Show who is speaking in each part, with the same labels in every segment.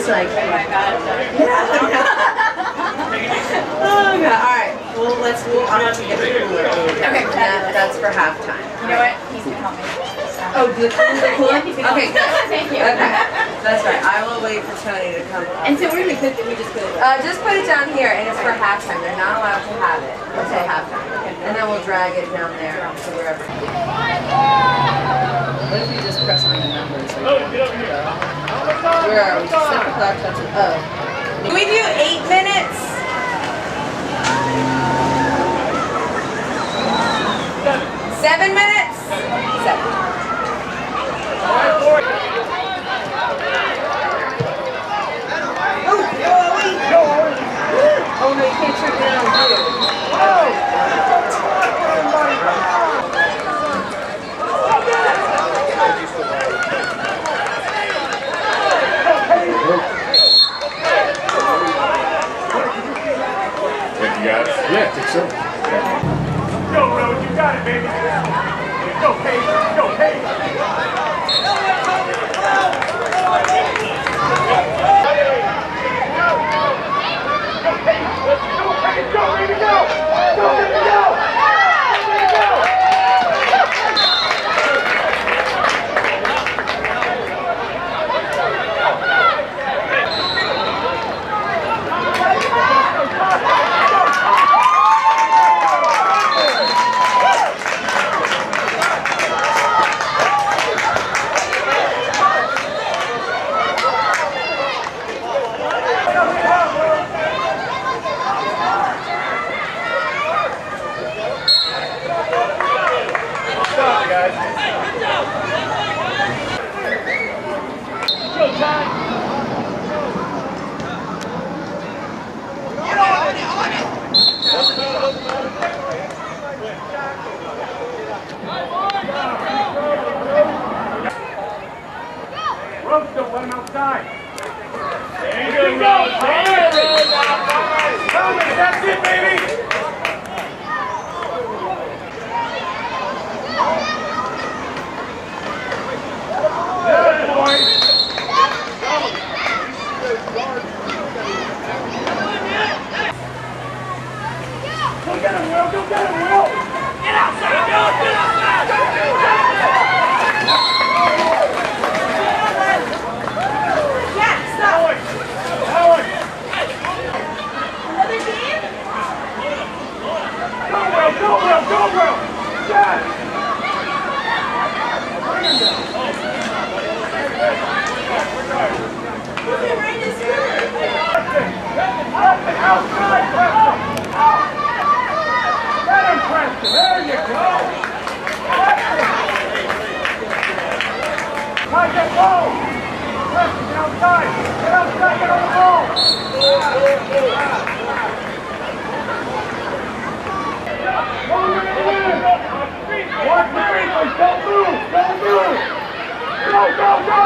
Speaker 1: like, oh my God. Yeah. Oh God. All right. Well, I'm going to get the cooler.
Speaker 2: Okay.
Speaker 1: That's for halftime.
Speaker 2: You know what? He's gonna help me.
Speaker 1: Oh, the cooler? Okay, good.
Speaker 2: Thank you.
Speaker 1: Okay. That's right. I will wait for Tony to come.
Speaker 2: And so where do we put it? We just put it.
Speaker 1: Just put it down here, and it's for halftime. They're not allowed to have it until halftime. And then we'll drag it down there to wherever. What if you just press on the numbers? Like, where are we? 7 o'clock touches. Oh. Can we do 8 minutes? 7 minutes? 7. Oh no, you can't check it out on you.
Speaker 3: You got it? Yeah, I think so.
Speaker 4: Go, Rose, you got it, baby. Go, Paige. Go, Paige. Go, baby, go! Go, baby, go! Rose, don't let him outside. There you go, Rose. That's it, baby. Good boy. Go get him, Will. Go get him, Will. Get outside, Will. Get outside. Go, Will! Go, Will! Yes! Outside, Preston! Get him, Preston! There you go! Mike, get low! Preston, get outside! Get outside, get on the ball! Watch the defense! Don't move! Don't move! Go, go, go!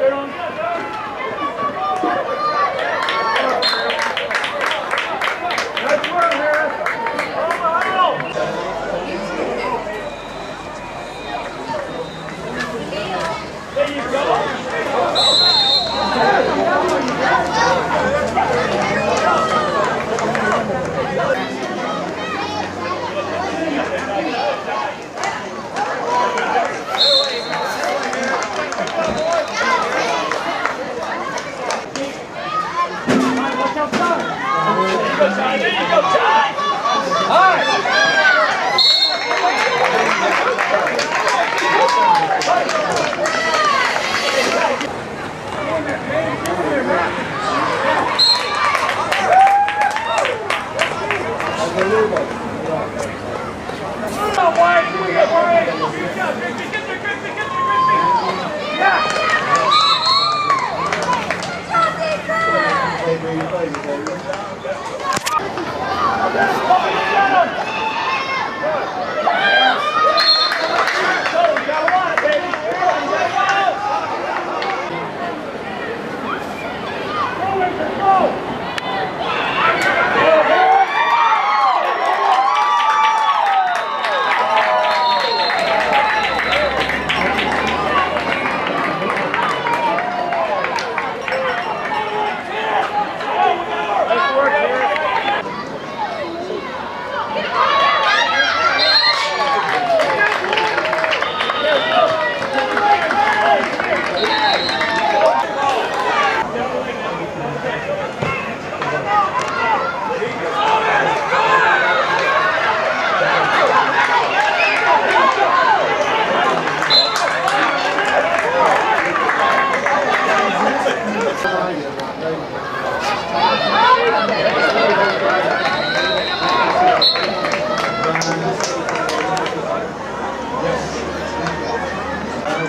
Speaker 4: They're on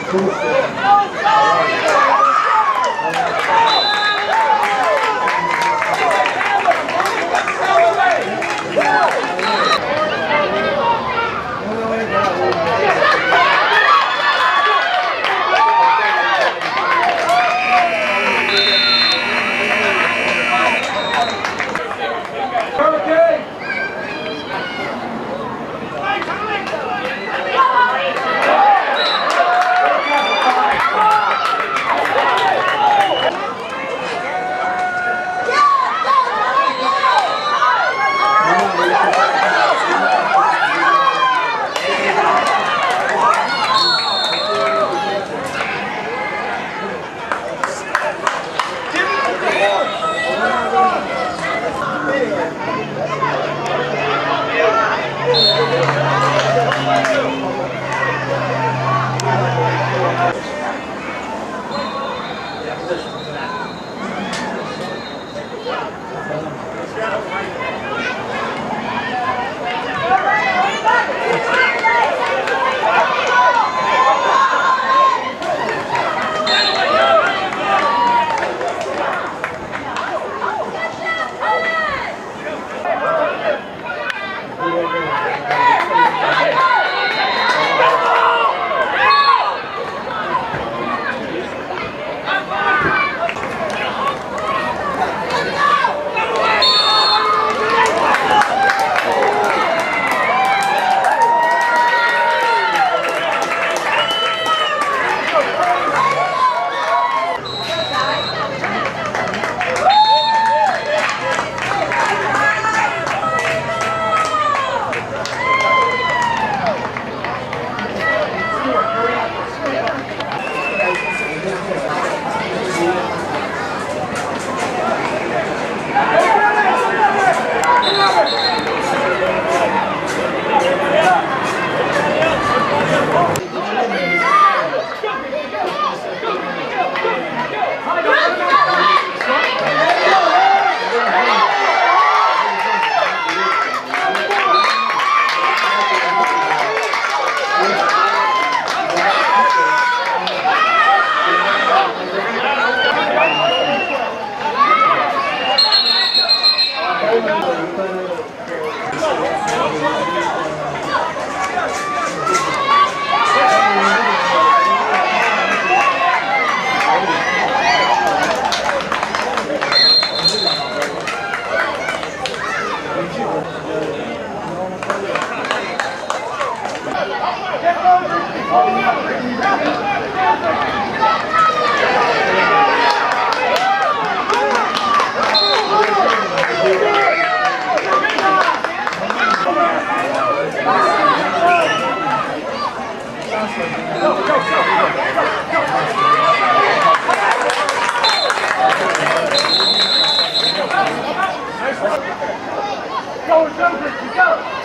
Speaker 4: Go, Joseph, go!